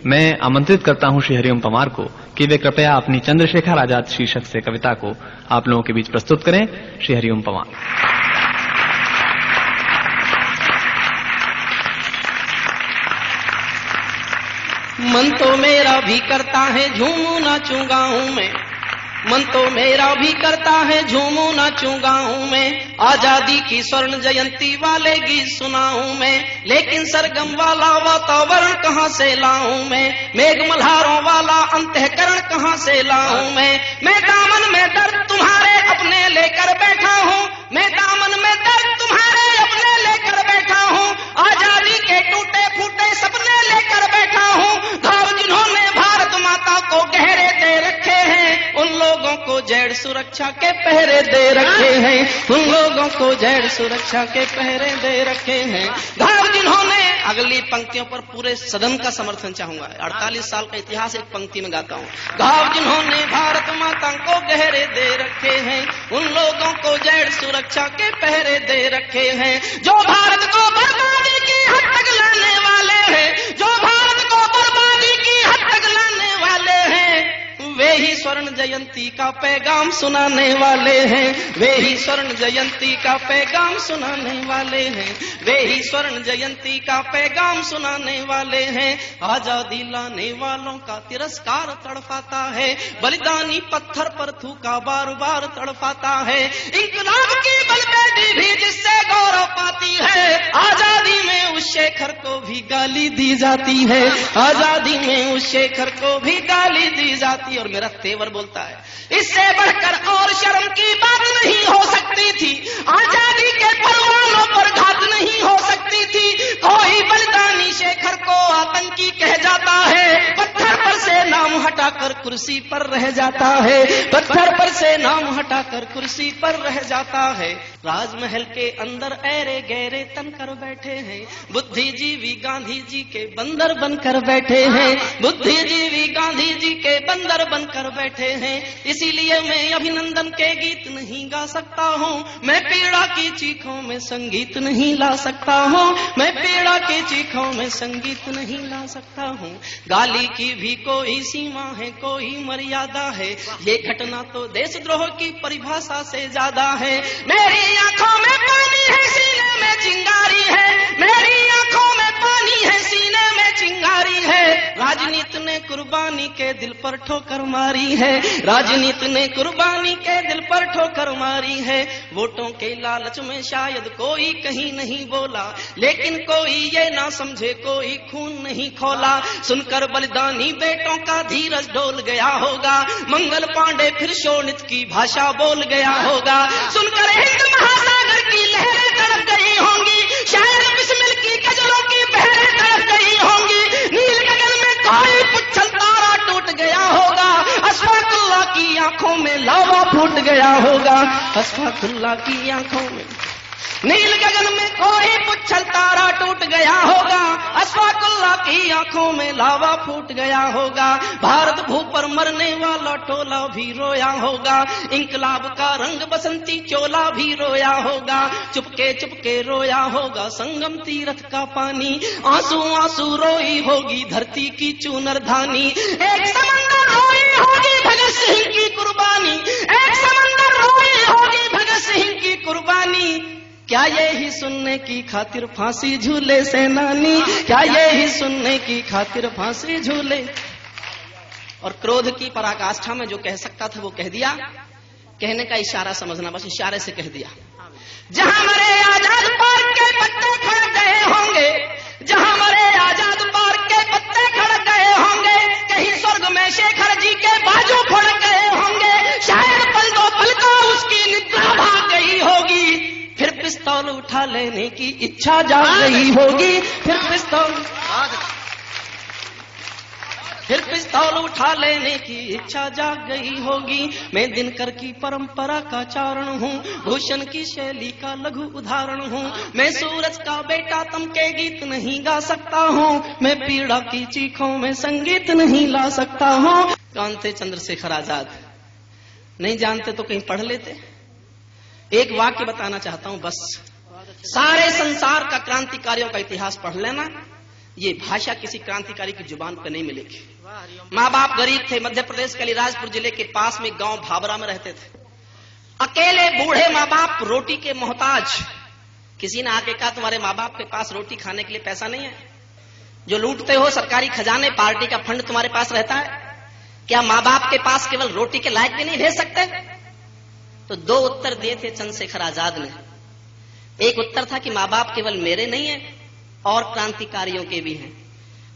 मैं आमंत्रित करता हूं श्री हरिओम पवार को कि वे कृपया अपनी चंद्रशेखर आजाद शीर्षक से कविता को आप लोगों के बीच प्रस्तुत करें। श्री हरिओम पवार। मन तो मेरा भी करता है झूमू नाचूं गाऊं में, मन तो मेरा भी करता है झूमू नाचूं गाऊं में, आजादी की स्वर्ण जयंती वाले गीत सुनाऊं मैं, लेकिन सरगम वाला वातावरण कहां से लाऊं मैं, मेघ मल्हारों वाला अंतःकरण कहां से लाऊं मैं दामन में दर्द तुम्हारे अपने लेकर बैठा हूं, मैं दामन में दर्द तुम्हारे अपने लेकर बैठा हूं, आजादी के टूटे फूटे सपने लेकर बैठा हूं, घाव जिन्होंने भारत माता को गहरे दे रखे हैं, उन लोगों को जेड सुरक्षा के पहरे दे रखे हैं, उन लोगों को जेड सुरक्षा के पहरे दे रखे हैं, घाव जिन्होंने। अगली पंक्तियों पर पूरे सदन का समर्थन चाहूंगा, 48 साल का इतिहास एक पंक्ति में गाता हूं। घाव जिन्होंने भारत माता को गहरे दे रखे हैं, उन लोगों को जेड सुरक्षा के पहरे दे रखे हैं, जो भारत को बर्बादी की हद तक लाने वाले हैं, जो भारत को बर्बादी की हद तक लाने वाले हैं, वे ही स्वर्ण जयंती का पैगाम सुनाने वाले हैं, वे ही स्वर्ण जयंती का पैगाम सुनाने वाले हैं, वे ही स्वर्ण जयंती का पैगाम सुनाने वाले हैं, आजादी लाने वालों का तिरस्कार तड़पाता है, बलिदानी पत्थर पर थूका बार बार तड़पाता है, इंकलाब की बलबेटी भी जिससे गौरव पाती है, आजादी में उस शेखर को भी गाली दी जाती है, आजादी में उस शेखर को भी गाली दी जाती है। और मेरा तेवर बोलता है, इससे बढ़कर और शर्म की बात नहीं हो सकती थी, आजादी के परवानों पर घात नहीं हो सकती थी, कोई बलिदानी शेखर को आतंकी कह जाता है, पत्थर पर से नाम हटाकर कुर्सी पर रह जाता है, पत्थर पर से नाम हटाकर कुर्सी पर रह जाता है, राजमहल के अंदर ऐरे गहरे तन कर बैठे हैं, बुद्धिजीवी गांधी जी के बंदर बनकर बैठे हैं, बुद्धिजीवी गांधी जी के बंदर बनकर बैठे हैं, इसीलिए मैं अभिनंदन के गीत नहीं गा सकता हूँ, मैं पीड़ा की चीखों में संगीत नहीं ला सकता हूँ, मैं पीड़ा की चीखों में संगीत नहीं ला सकता हूँ, गाली की भी कोई सीमा है, कोई मर्यादा है, ये घटना तो देशद्रोह की परिभाषा से ज्यादा है, मेरी आंखों में पानी है, सीने में चिंगारी है, मेरी आंखों में पानी है, सीने में चिंगारी है, राजनीति ने कुर्बानी के दिल पर ठोकर मारी है, राजनीति ने कुर्बानी के दिल पर ठोकर मारी है, वोटों के लालच में शायद कोई कहीं नहीं बोला, लेकिन कोई ये ना समझे कोई खून नहीं खोला, सुनकर बलिदानी बेटों का धीरज डोल गया होगा, मंगल पांडे फिर शोणित की भाषा बोल गया होगा, सुनकर हिंद महासागर की लहरें तड़प गई होंगी, शायद बिस्मिल की गजलों की बहरें तड़प गई होंगी, नील गगन में कोई पुच्छल तारा टूट गया होगा, अशफाकुल्लाह की आंखों में लावा फूट गया होगा, अशफाकुल्लाह की आंखों में नील गगन में कोई पुच्छल तारा टूट गया होगा, अशफाकुल्लाह की आंखों में लावा फूट गया होगा, भारत भू पर मरने वाला टोला भी रोया होगा, इंकलाब का रंग बसंती चोला भी रोया होगा, चुपके चुपके रोया होगा संगम तीरथ का पानी, आंसू आंसू रोई होगी धरती की चूनर धानी, एक समंदर रोई होगी भगत सिंह की कुर्बानी, एक समंदर रोई होगी भगत सिंह की कुर्बानी, क्या ये ही सुनने की खातिर फांसी झूले सेनानी, क्या ये ही सुनने की खातिर फांसी झूले। और क्रोध की पराकाष्ठा में जो कह सकता था वो कह दिया, कहने का इशारा समझना, बस इशारे से कह दिया, जहां मरे आजाद पार्क के पत्ते खड़ गए होंगे, जहां मरे आजाद पार्क के पत्ते खड़ गए होंगे, कहीं स्वर्ग में शेखर जी के बाजू फड़ गए होंगे, शायद पल दो पल को उसकी निद्रा भाग गई होगी, फिर पिस्तौल उठा लेने की इच्छा जाग गई होगी, फिर पिस्तौल उठा लेने की इच्छा जाग गई होगी, मैं दिनकर की परंपरा का चारण हूँ, भूषण की शैली का लघु उदाहरण हूँ, मैं सूरज का बेटा तम के गीत नहीं गा सकता हूँ, मैं पीड़ा की चीखों में संगीत नहीं ला सकता हूँ। कौन थे चंद्रशेखर आजाद? नहीं जानते तो कहीं पढ़ लेते। एक वाक्य बताना चाहता हूं बस, सारे संसार का क्रांतिकारियों का इतिहास पढ़ लेना, ये भाषा किसी क्रांतिकारी की जुबान पर नहीं मिलेगी। माँ बाप गरीब थे, मध्य प्रदेश के अलीराजपुर जिले के पास में गांव भाबरा में रहते थे। अकेले बूढ़े माँ बाप, रोटी के मोहताज। किसी ने आके कहा तुम्हारे माँ बाप के पास रोटी खाने के लिए पैसा नहीं है? जो लूटते हो सरकारी खजाने, पार्टी का फंड तुम्हारे पास रहता है, क्या माँ बाप के पास केवल रोटी के लायक भी नहीं भेज सकते? तो दो उत्तर दिए थे चंद्रशेखर आजाद ने। एक उत्तर था कि माँ बाप केवल मेरे नहीं है और क्रांतिकारियों के भी हैं,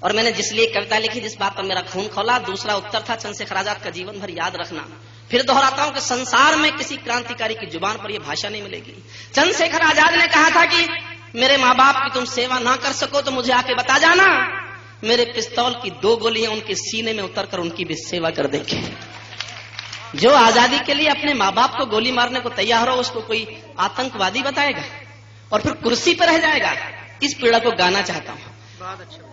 और मैंने जिसलिए कविता लिखी जिस बात पर मेरा खून खौला। दूसरा उत्तर था चंद्रशेखर आजाद का जीवन भर याद रखना। फिर दोहराता हूं कि संसार में किसी क्रांतिकारी की जुबान पर यह भाषा नहीं मिलेगी। चंद्रशेखर आजाद ने कहा था कि मेरे माँ बाप की तुम सेवा ना कर सको तो मुझे आके बता जाना, मेरे पिस्तौल की 2 गोलियां उनके सीने में उतरकर उनकी भी सेवा कर देंगे। जो आजादी के लिए अपने माँ बाप को गोली मारने को तैयार हो उसको कोई आतंकवादी बताएगा और फिर कुर्सी पर रह जाएगा। इस पीड़ा को गाना चाहता हूं। बहुत अच्छा।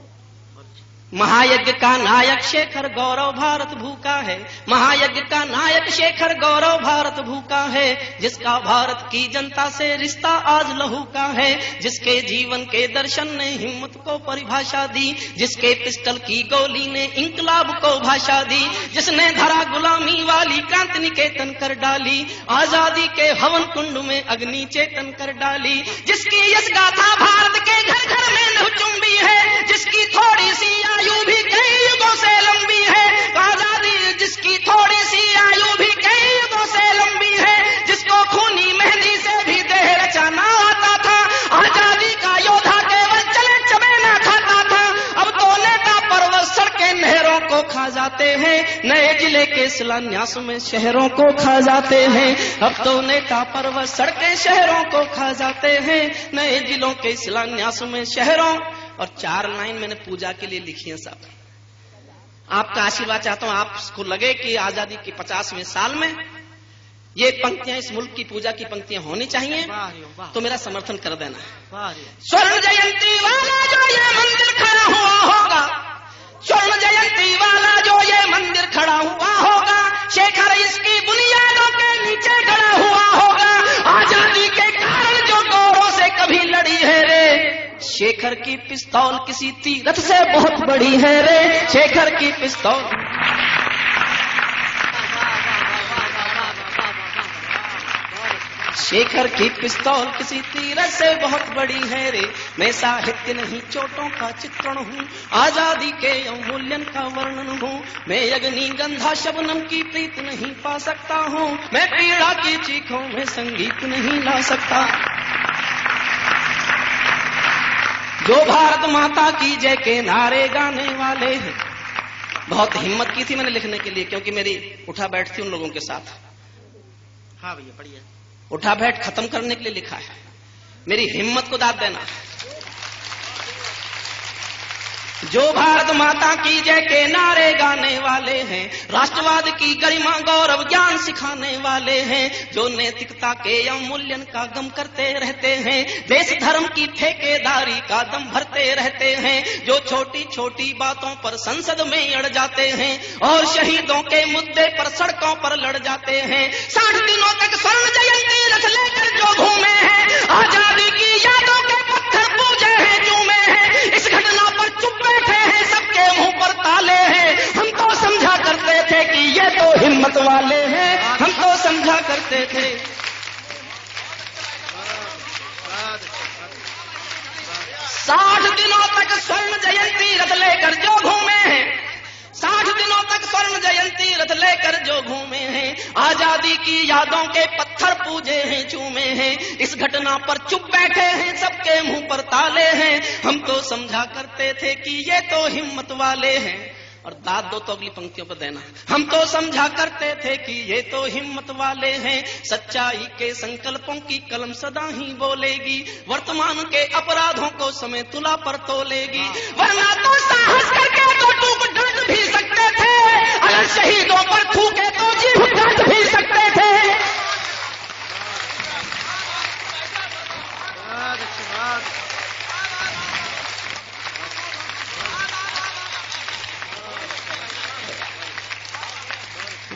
महायज्ञ का नायक शेखर गौरव भारत भूखा है, महायज्ञ का नायक शेखर गौरव भारत भूखा है, जिसका भारत की जनता से रिश्ता आज लहू का है, जिसके जीवन के दर्शन ने हिम्मत को परिभाषा दी, जिसके पिस्टल की गोली ने इंकलाब को भाषा दी, जिसने धरा गुलामी वाली क्रांति निकेतन कर डाली, आजादी के हवन कुंड में अग्नि चेतन कर डाली, जिसकी यश गाथा भारत के घर घर में नहुचुंबी है, जिसकी थोड़ी सी आयु भी कई युगों से लंबी है, आजादी जिसकी थोड़ी सी आयु भी कई युगों से लंबी है, जिसको खूनी मेहंदी से भी देह रचाना आता था, आजादी का योद्धा केवल चले चबेना खाता था। अब तो नेता पर्वत सड़कें नहरों को खा जाते हैं, नए जिले के शिलान्यास में शहरों को खा जाते हैं। अब तो नेता पर्वत सड़कें शहरों को खा जाते हैं, नए जिलों के शिलान्यास में शहरों। और 4 लाइन मैंने पूजा के लिए लिखी है साहब। आपका आशीर्वाद चाहता हूं, आपको लगे कि आजादी के 50वें साल में ये पंक्तियां इस मुल्क की पूजा की पंक्तियां होनी चाहिए, तो मेरा समर्थन कर देना। स्वर्ण जयंती वाला जो ये मंदिर खड़ा हुआ होगा, स्वर्ण जयंती वाला जो ये मंदिर खड़ा हुआ होगा, शेखर इसकी बुनियादों के नीचे खड़ा हुआ होगा, आजादी के कारण जो गौरों से कभी लड़ी है रे, शेखर की पिस्तौल किसी तीरथ से बहुत बड़ी है रे, शेखर की पिस्तौल। शेखर की पिस्तौल किसी तीरथ से बहुत बड़ी है रे, मैं साहित्य नहीं चोटों का चित्रण हूँ, आजादी के अवमूल्यन का वर्णन हूँ, मैं अग्नि गंधा शबनम की प्रीत नहीं पा सकता हूँ, मैं पीड़ा की चीखों में संगीत नहीं ला सकता। जो भारत माता की जय के नारे गाने वाले हैं। बहुत हिम्मत की थी मैंने लिखने के लिए, क्योंकि मेरी उठा बैठ थी उन लोगों के साथ। हाँ भैया बढ़िया। उठा बैठ खत्म करने के लिए लिखा है, मेरी हिम्मत को दाद देना। जो भारत माता की जय के नारे गाने वाले हैं, राष्ट्रवाद की गरिमा गौरव ज्ञान सिखाने वाले हैं, जो नैतिकता के अवमूल्यन का गम करते रहते हैं, देश धर्म की ठेकेदारी का दम भरते रहते हैं, जो छोटी छोटी बातों पर संसद में अड़ जाते हैं और शहीदों के मुद्दे पर सड़कों पर लड़ जाते हैं। 60 दिनों तक स्वर्ण जयंती रथ लेकर जो घूमे हैं, आजादी की यादों के पत्थर पूजे हैं, चूमे हैं, इस घटना पर चुप बैठे हैं, सबके मुंह पर ताले हैं। हम तो समझा करते थे कि ये तो हिम्मत वाले हैं, हम तो समझा करते थे। 60 दिनों तक स्वर्ण जयंती रथ लेकर जो घूमे हैं, 60 दिनों तक स्वर्ण जयंती रथ लेकर जो घूमे हैं, आजादी की यादों के पत्थर पूजे हैं, चूमे हैं, इस घटना पर चुप बैठे हैं, सबके मुंह पर ताले हैं। हम तो समझा करते थे कि ये तो हिम्मत वाले हैं। और दाद दो तो अगली पंक्तियों पर देना। हम तो समझा करते थे कि ये तो हिम्मत वाले हैं, सच्चाई के संकल्पों की कलम सदा ही बोलेगी, वर्तमान के अपराधों को समय तुला पर तोलेगी, वरना तो साहस करके तो टूक डांट भी सकते थे, अगर शहीदों पर थूके तो जीभ काट भी सकते थे।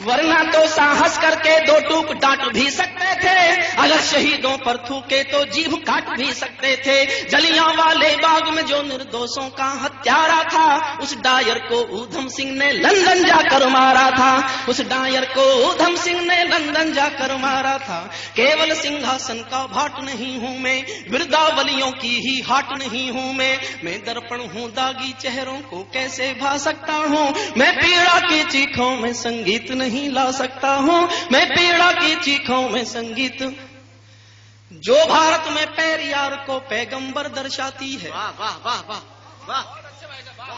वरना तो साहस करके 2 टूक डांट भी सकते थे, अगर शहीदों पर थूके तो जीभ काट भी सकते थे। जलियांवाले बाग में जो निर्दोषों का हत्यारा था, उस डायर को ऊधम सिंह ने लंदन जाकर मारा था, उस डायर को ऊधम सिंह ने लंदन जाकर मारा था। केवल सिंहासन का भाट नहीं हूं मैं, बिरदावलियों की ही हाट नहीं हूं मैं दर्पण हूं, दागी चेहरों को कैसे भा सकता हूं, मैं पीड़ा की चीखों में संगीत नहीं ला सकता हूं, मैं पीड़ा की चीखों में संगीत। जो भारत में पेरियार को पैगंबर दर्शाती है, वाह वाह वाह वाह वाह,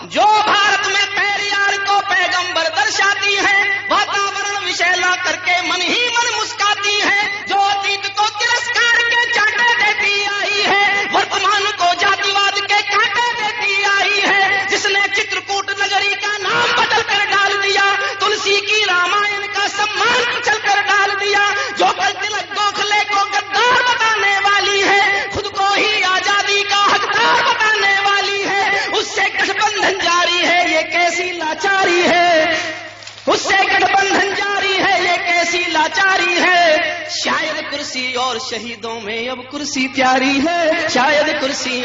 जो भारत में पेरियार को पैगंबर दर्शाती है, वातावरण विषैला करके मन ही मन मुस्काती है, जो अतीत को तिरस्कार के चांटे देती आई है, वर्तमान को जातिवाद के कांटे देती आई है, जिसने चित्रकूट नगरी का नाम बदल कर डाल दिया, तुलसी की रामायण का सम्मान कुचल कर डाल दिया, जो कल तिलक गोखले को गद्दार बताने वाली है, खुद को ही आजादी का हकदार बताने वाली है, उससे गठबंधन जारी है, ये कैसी लाचारी है, उससे गठबंधन जारी है, ये कैसी लाचारी है। शायद कुर्सी और शहीदों में अब कुर्सी प्यारी है, शायद कुर्सी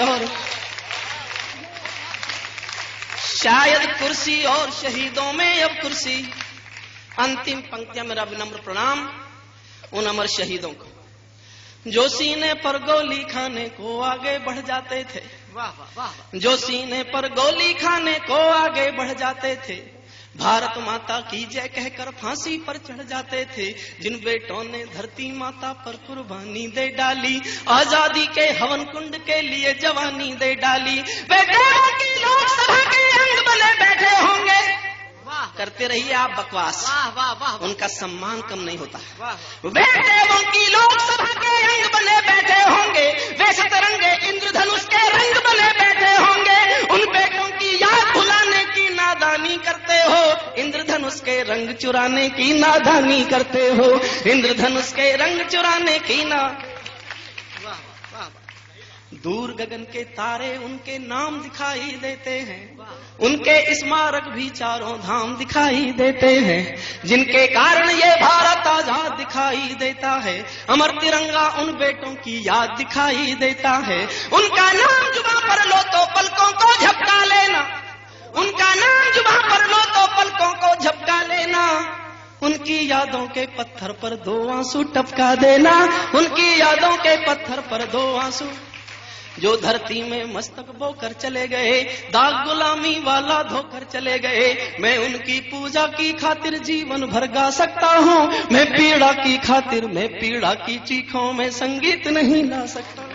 और शहीदों में अब कुर्सी। अंतिम पंक्तियां मेरा विनम्र प्रणाम उन अमर शहीदों को जो सीने पर गोली खाने को आगे बढ़ जाते थे, वाह वाह वाह, जो सीने पर गोली खाने को आगे बढ़ जाते थे, भारत माता की जय कहकर फांसी पर चढ़ जाते थे, जिन बेटों ने धरती माता पर कुर्बानी दे डाली, आजादी के हवन कुंड के लिए जवानी दे डाली, बेटों की लोकसभा के अंग बने बैठे होंगे, करते रहिए आप बकवास, वाह वाह वाह, उनका सम्मान कम नहीं होता है। वाह बेटेवों की लोकसभा के अंग बने बैठे होंगे, वे सतरंगे इंद्रधनुष के रंग बने बैठे होंगे, उन बेटों की याद भुलाने की नादानी करते हो, इंद्रधनुष के रंग चुराने की नादानी करते हो, इंद्रधनुष के रंग चुराने की दूर गगन के तारे उनके नाम दिखाई देते हैं, उनके स्मारक भी चारों धाम दिखाई देते हैं, जिनके कारण ये भारत आजाद दिखाई देता है, अमर तिरंगा उन बेटों की याद दिखाई देता है, उनका नाम जुबां पर लो तो पलकों को झपका लेना, उनका नाम जुबां पर लो तो पलकों को झपका लेना, उनकी यादों के पत्थर पर दो आंसू टपका देना, उनकी यादों के पत्थर पर दो आंसू। जो धरती में मस्तक बोकर चले गए, दाग गुलामी वाला धोकर चले गए, मैं उनकी पूजा की खातिर जीवन भर गा सकता हूँ, मैं पीड़ा की खातिर, मैं पीड़ा की चीखों में संगीत नहीं ला सकता।